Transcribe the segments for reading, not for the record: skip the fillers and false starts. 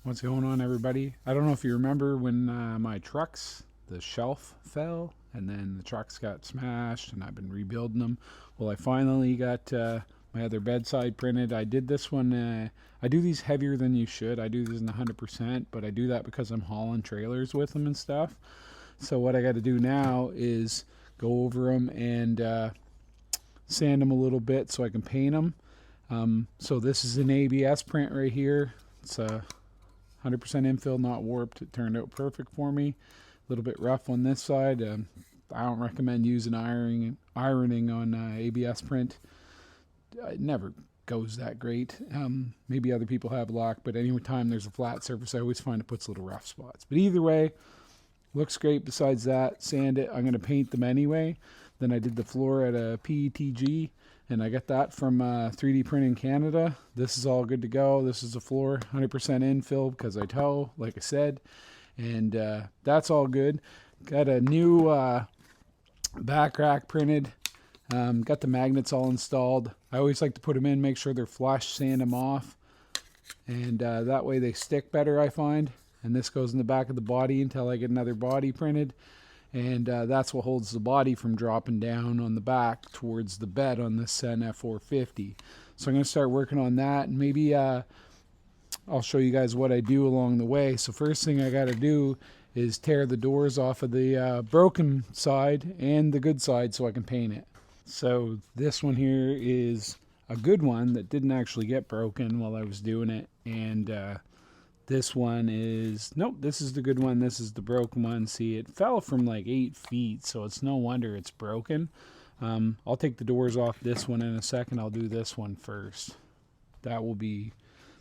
What's going on, everybody? I don't know if you remember when my trucks, the shelf fell and then the trucks got smashed and I've been rebuilding them. Well, I finally got my other bedside printed. I did this one. I do these heavier than you should. I do these in 100%, but I do that because I'm hauling trailers with them and stuff. So what I got to do now is go over them and sand them a little bit so I can paint them. So this is an ABS print right here. It's a 100% infill, not warped. It turned out perfect for me. A little bit rough on this side. I don't recommend using ironing on ABS print. It never goes that great. Maybe other people have luck, but any time there's a flat surface, I always find it puts little rough spots. But either way, looks great. Besides that, sand it. I'm going to paint them anyway. Then I did the floor at a PETG, and I got that from 3D Printing Canada. This is all good to go. This is the floor, 100% infill because I tow, like I said, and that's all good. Got a new back rack printed. Got the magnets all installed. I always like to put them in, make sure they're flush, sand them off, and that way they stick better, I find. And this goes in the back of the body until I get another body printed. And that's what holds the body from dropping down on the back towards the bed on this f450. So I'm going to start working on that, and maybe I'll show you guys what I do along the way. So first thing I got to do is tear the doors off of the broken side and the good side so I can paint it. So this one here is a good one that didn't actually get broken while I was doing it, and this one is, nope, this is the good one. This is the broken one. See, it fell from like 8 feet, so it's no wonder it's broken. I'll take the doors off this one in a second. I'll do this one first. That will be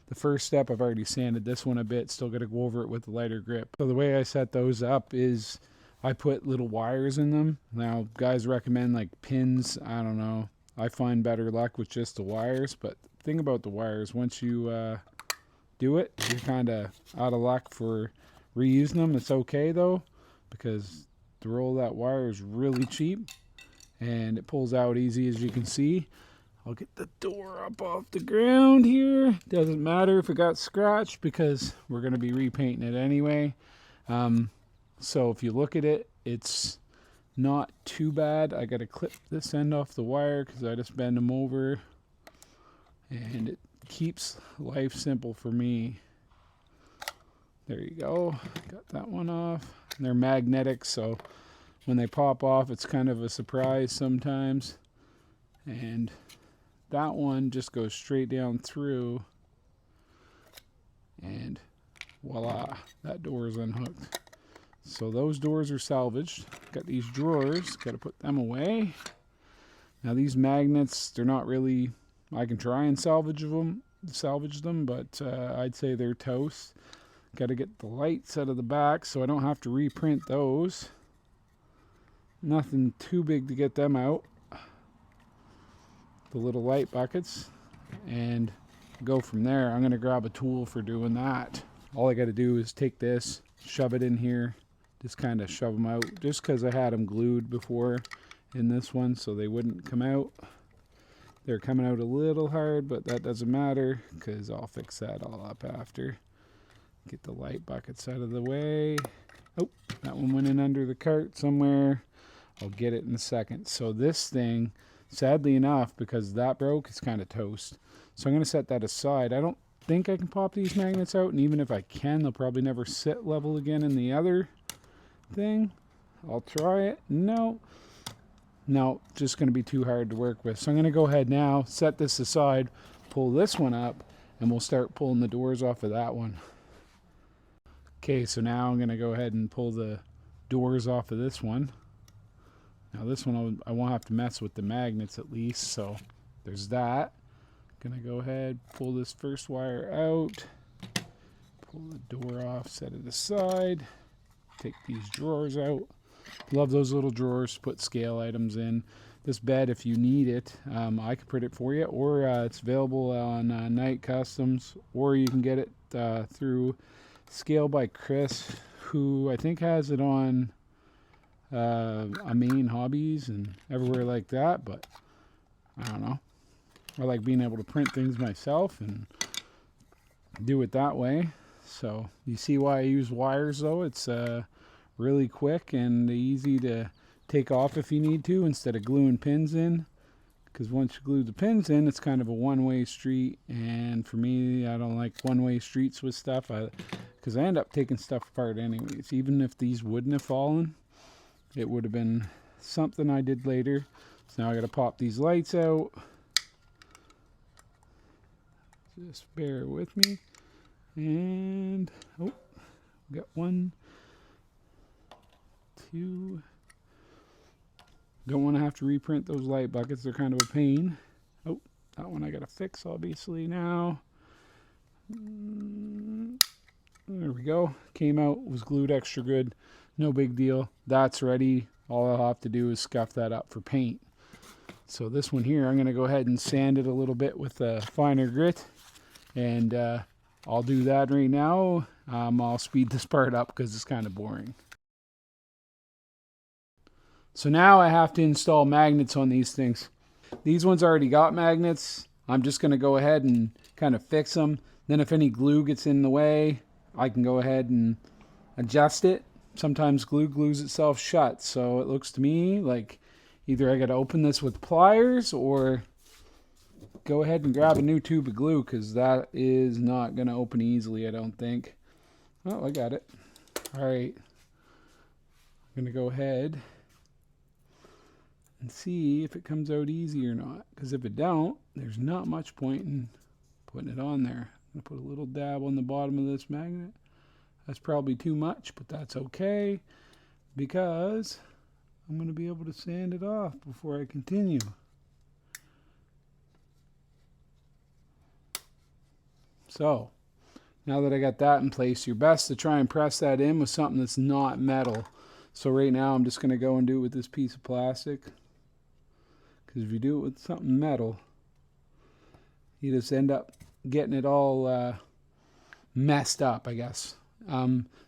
the first step. I've already sanded this one a bit. Still got to go over it with a lighter grip. So the way I set those up is I put little wires in them. Now, guys recommend like pins. I don't know. I find better luck with just the wires, but the thing about the wires, once you do it, you're kind of out of luck for reusing them. It's okay though, because the roll of that wire is really cheap and it pulls out easy, as you can see. I'll get the door up off the ground here. Doesn't matter if it got scratched because we're going to be repainting it anyway. So if you look at it, it's not too bad. I got to clip this end off the wire because I just bend them over, and it keeps life simple for me. There you go. Got that one off. And they're magnetic, so when they pop off, it's kind of a surprise sometimes. And that one just goes straight down through, and voila, that door is unhooked. So those doors are salvaged. Got these drawers, got to put them away. Now these magnets, they're not really, I can try and salvage them, but I'd say they're toast. Got to get the lights out of the back so I don't have to reprint those. Nothing too big to get them out. The little light buckets, and go from there. I'm going to grab a tool for doing that. All I got to do is take this, shove it in here, just kind of shove them out, just because I had them glued before in this one so they wouldn't come out. They're coming out a little hard, but that doesn't matter because I'll fix that all up after. Get the light buckets out of the way. Oh, that one went in under the cart somewhere. I'll get it in a second. So this thing, sadly enough, because that broke, it's kind of toast. So I'm going to set that aside. I don't think I can pop these magnets out, and even if I can, they'll probably never sit level again in the other thing. I'll try it. No, just going to be too hard to work with. So I'm going to go ahead now, set this aside, pull this one up, and we'll start pulling the doors off of that one. Okay, so now I'm going to go ahead and pull the doors off of this one. Now this one I won't have to mess with the magnets at least, so there's that. Gonna go ahead, pull this first wire out, pull the door off, set it aside, take these drawers out. Love those little drawers to put scale items in. This bed, if you need it, I can print it for you, or it's available on Night Customs, or you can get it through Scale by Chris, who I think has it on main hobbies and everywhere like that, but I don't know. I like being able to print things myself and do it that way. So you see why I use wires though. It's really quick and easy to take off if you need to instead of gluing pins in. Because once you glue the pins in, it's kind of a one-way street, and for me, I don't like one-way streets with stuff, because I end up taking stuff apart anyways. Even if these wouldn't have fallen, it would have been something I did later. So now I got to pop these lights out. Just bear with me. And, oh, we got 1, 2... Don't want to have to reprint those light buckets. They're kind of a pain. Oh, that one I got to fix, obviously, now. There we go. Came out, was glued extra good. No big deal. That's ready. All I'll have to do is scuff that up for paint. So this one here, I'm going to go ahead and sand it a little bit with a finer grit. And I'll do that right now. I'll speed this part up because it's kind of boring. So now I have to install magnets on these things. These ones already got magnets. I'm just going to go ahead and kind of fix them. Then if any glue gets in the way, I can go ahead and adjust it. Sometimes glue glues itself shut. So it looks to me like either I got to open this with pliers or go ahead and grab a new tube of glue, because that is not going to open easily, I don't think. Oh, I got it. All right. I'm going to go ahead and see if it comes out easy or not, because if it don't, there's not much point in putting it on there. I'm going to put a little dab on the bottom of this magnet. That's probably too much, but that's okay, because I'm going to be able to sand it off before I continue. So now that I got that in place, you're best to try and press that in with something that's not metal. So right now I'm just going to go and do it with this piece of plastic. Because if you do it with something metal, you just end up getting it all messed up, I guess.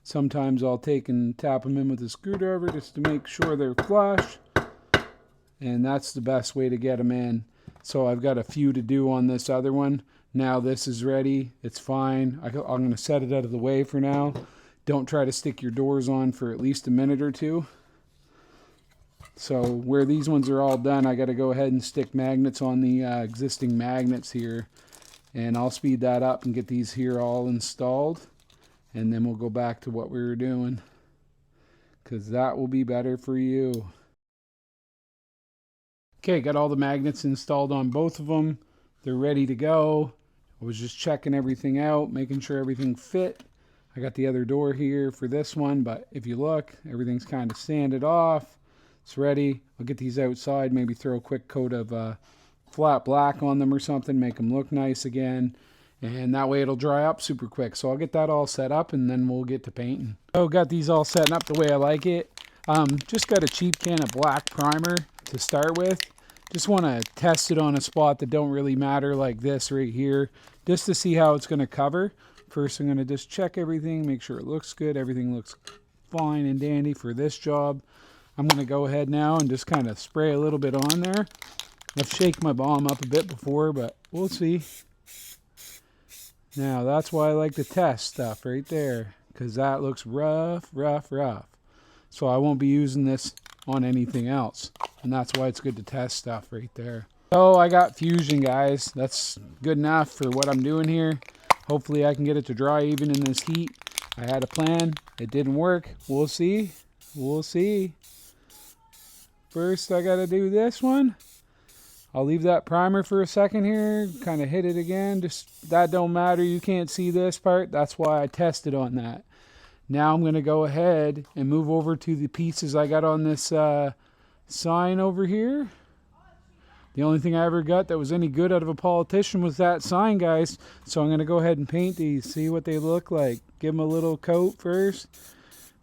Sometimes I'll take and tap them in with a screwdriver just to make sure they're flush. And that's the best way to get them in. So I've got a few to do on this other one. Now this is ready. It's fine. I'm going to set it out of the way for now. Don't try to stick your doors on for at least a minute or two. So where these ones are all done, I got to go ahead and stick magnets on the existing magnets here. And I'll speed that up and get these here all installed. And then we'll go back to what we were doing, because that will be better for you. Okay, got all the magnets installed on both of them. They're ready to go. I was just checking everything out, making sure everything fit. I got the other door here for this one, but if you look, everything's kind of sanded off. It's ready. I'll get these outside, maybe throw a quick coat of flat black on them or something, make them look nice again. And that way it'll dry up super quick. So I'll get that all set up and then we'll get to painting. Oh, got these all set up the way I like it. Just got a cheap can of black primer to start with. Just want to test it on a spot that don't really matter, like this right here, just to see how it's going to cover. First I'm going to just check everything, make sure it looks good. Everything looks fine and dandy for this job. I'm going to go ahead now and just kind of spray a little bit on there. I've shaken my bomb up a bit before, but we'll see. Now that's why I like to test stuff right there, because that looks rough. So I won't be using this on anything else, and that's why it's good to test stuff right there. So I got fusion, guys. That's good enough for what I'm doing here. Hopefully I can get it to dry even in this heat. I had a plan. It didn't work. We'll see. We'll see. First I got to do this one. I'll leave that primer for a second here, kind of hit it again. Just that don't matter. You can't see this part. That's why I tested on that. Now I'm going to go ahead and move over to the pieces I got on this sign over here. The only thing I ever got that was any good out of a politician was that sign, guys. So I'm going to go ahead and paint these, see what they look like. Give them a little coat first.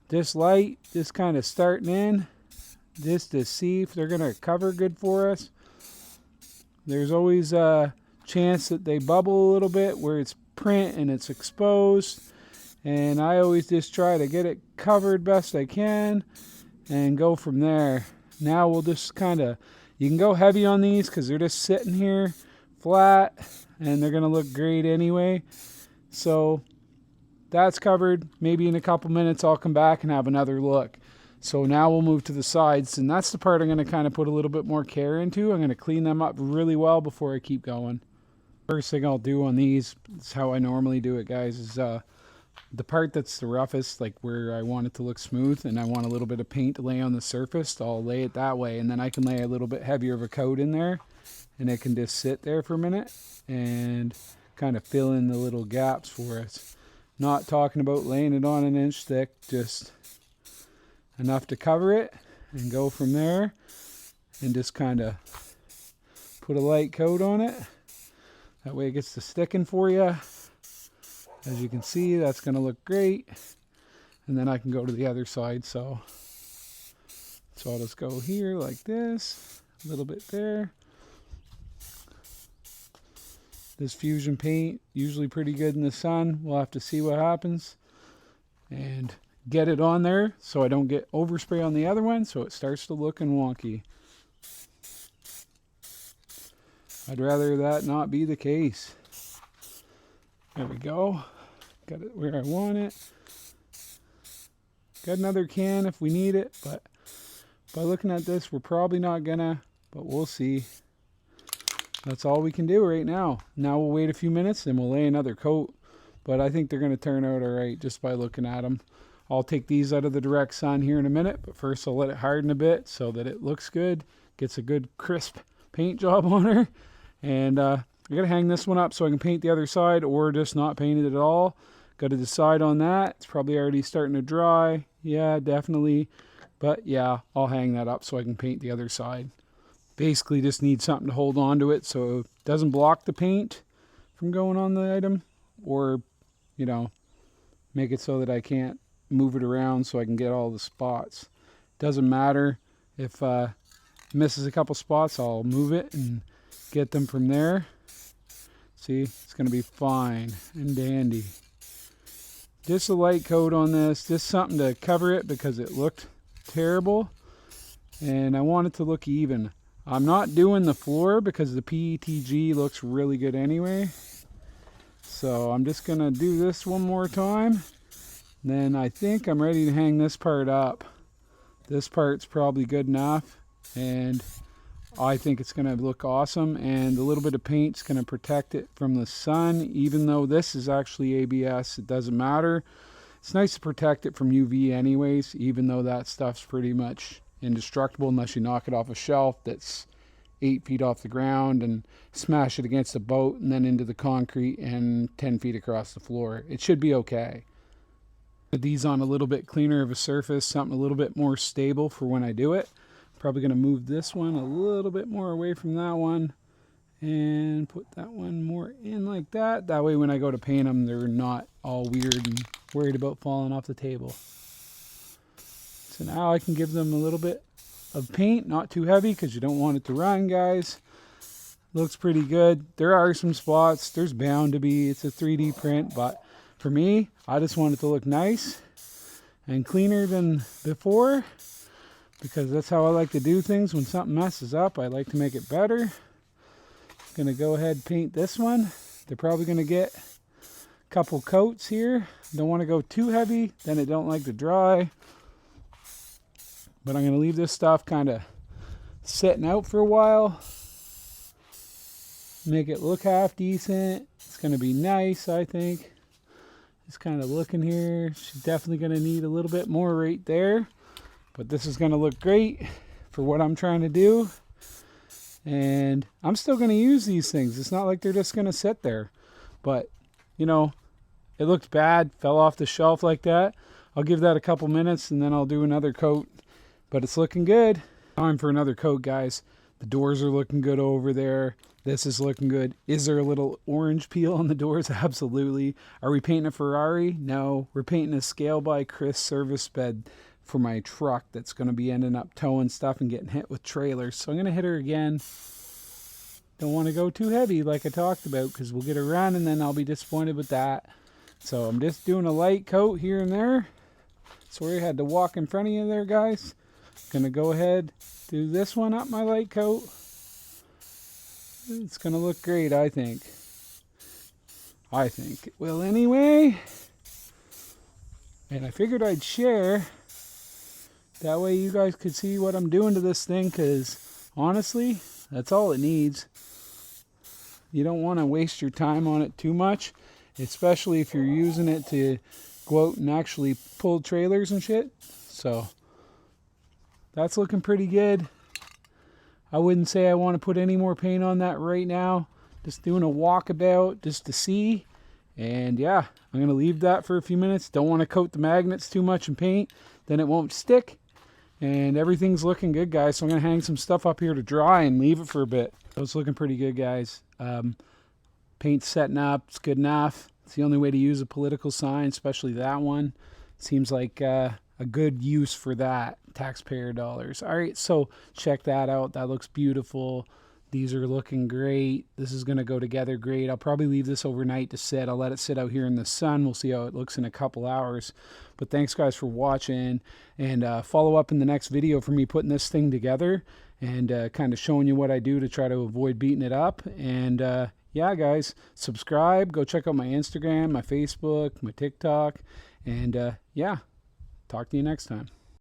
This light, just kind of starting in, just to see if they're going to cover good for us. There's always a chance that they bubble a little bit where it's print and it's exposed. And I always just try to get it covered best I can and go from there. Now we'll just kind of, you can go heavy on these because they're just sitting here flat and they're going to look great anyway. So that's covered. Maybe in a couple minutes I'll come back and have another look. So now we'll move to the sides, and that's the part I'm going to kind of put a little bit more care into. I'm going to clean them up really well before I keep going. First thing I'll do on these, is how I normally do it, guys, is the part that's the roughest, like where I want it to look smooth and I want a little bit of paint to lay on the surface, I'll lay it that way, and then I can lay a little bit heavier of a coat in there, and it can just sit there for a minute and kind of fill in the little gaps for us. Not talking about laying it on an inch thick, just enough to cover it and go from there, and just kind of put a light coat on it. That way it gets to sticking for you. As you can see, that's going to look great. And then I can go to the other side. So I'll just go here like this, a little bit there. This fusion paint, usually pretty good in the sun. We'll have to see what happens. And get it on there so I don't get overspray on the other one, so it starts to look wonky. I'd rather that not be the case. There we go. Got it where I want it. Got another can if we need it, but by looking at this, we're probably not gonna, but we'll see. That's all we can do right now. Now we'll wait a few minutes and we'll lay another coat, but I think they're gonna turn out all right just by looking at them. I'll take these out of the direct sun here in a minute, but first I'll let it harden a bit so that it looks good, gets a good crisp paint job on her. And I gotta hang this one up so I can paint the other side, or just not paint it at all. Gotta decide on that. It's probably already starting to dry. Yeah, definitely. But yeah, I'll hang that up so I can paint the other side. Basically just need something to hold on to it so it doesn't block the paint from going on the item, or, you know, make it so that I can't move it around so I can get all the spots. Doesn't matter if it misses a couple spots, I'll move it and get them from there. See, it's going to be fine and dandy. Just a light coat on this, just something to cover it because it looked terrible and I want it to look even. I'm not doing the floor because the PETG looks really good anyway. So I'm just going to do this one more time. Then I think I'm ready to hang this part up. This part's probably good enough, and I think it's going to look awesome, and a little bit of paint's going to protect it from the sun. Even though this is actually ABS, it doesn't matter. It's nice to protect it from UV anyways, even though that stuff's pretty much indestructible unless you knock it off a shelf that's 8 feet off the ground and smash it against a boat and then into the concrete and 10 feet across the floor. It should be okay. Put these on a little bit cleaner of a surface, something a little bit more stable for when I do it. Probably going to move this one a little bit more away from that one and put that one more in like that. That way when I go to paint them, they're not all weird and worried about falling off the table. So now I can give them a little bit of paint, not too heavy because you don't want it to run, guys. Looks pretty good. There are some spots. There's bound to be. It's a 3D print, but for me, I just want it to look nice and cleaner than before, because that's how I like to do things. When something messes up, I like to make it better. Gonna go ahead and paint this one. They're probably gonna get a couple coats here. Don't want to go too heavy, then it don't like to dry. But I'm gonna leave this stuff kind of sitting out for a while. Make it look half decent. It's gonna be nice, I think. Just kind of looking here. She's definitely gonna need a little bit more right there. But this is going to look great for what I'm trying to do. And I'm still going to use these things. It's not like they're just going to sit there. But, you know, it looked bad. Fell off the shelf like that. I'll give that a couple minutes and then I'll do another coat. But it's looking good. Time for another coat, guys. The doors are looking good over there. This is looking good. Is there a little orange peel on the doors? Absolutely. Are we painting a Ferrari? No. We're painting a scale by Chris service bed for my truck that's going to be ending up towing stuff and getting hit with trailers. So I'm going to hit her again. Don't want to go too heavy like I talked about because we'll get her run and then I'll be disappointed with that. So I'm just doing a light coat here and there. Sorry I had to walk in front of you there, guys. Going to go ahead, do this one up my light coat. It's going to look great, I think. I think it will anyway. And I figured I'd share. That way you guys could see what I'm doing to this thing, because honestly, that's all it needs. You don't want to waste your time on it too much, especially if you're using it to go out and actually pull trailers and shit. So that's looking pretty good. I wouldn't say I want to put any more paint on that right now. Just doing a walkabout just to see. And yeah, I'm going to leave that for a few minutes. Don't want to coat the magnets too much in paint, then it won't stick. And everything's looking good, guys. So I'm going to hang some stuff up here to dry and leave it for a bit. So it's looking pretty good, guys. Paint's setting up. It's good enough. It's the only way to use a political sign, especially that one. Seems like a good use for that. Taxpayer dollars. All right, so check that out. That looks beautiful. These are looking great. This is going to go together great. I'll probably leave this overnight to sit. I'll let it sit out here in the sun. We'll see how it looks in a couple hours. But thanks, guys, for watching. And follow up in the next video for me putting this thing together and kind of showing you what I do to try to avoid beating it up. And yeah, guys, subscribe. Go check out my Instagram, my Facebook, my TikTok. And yeah, talk to you next time.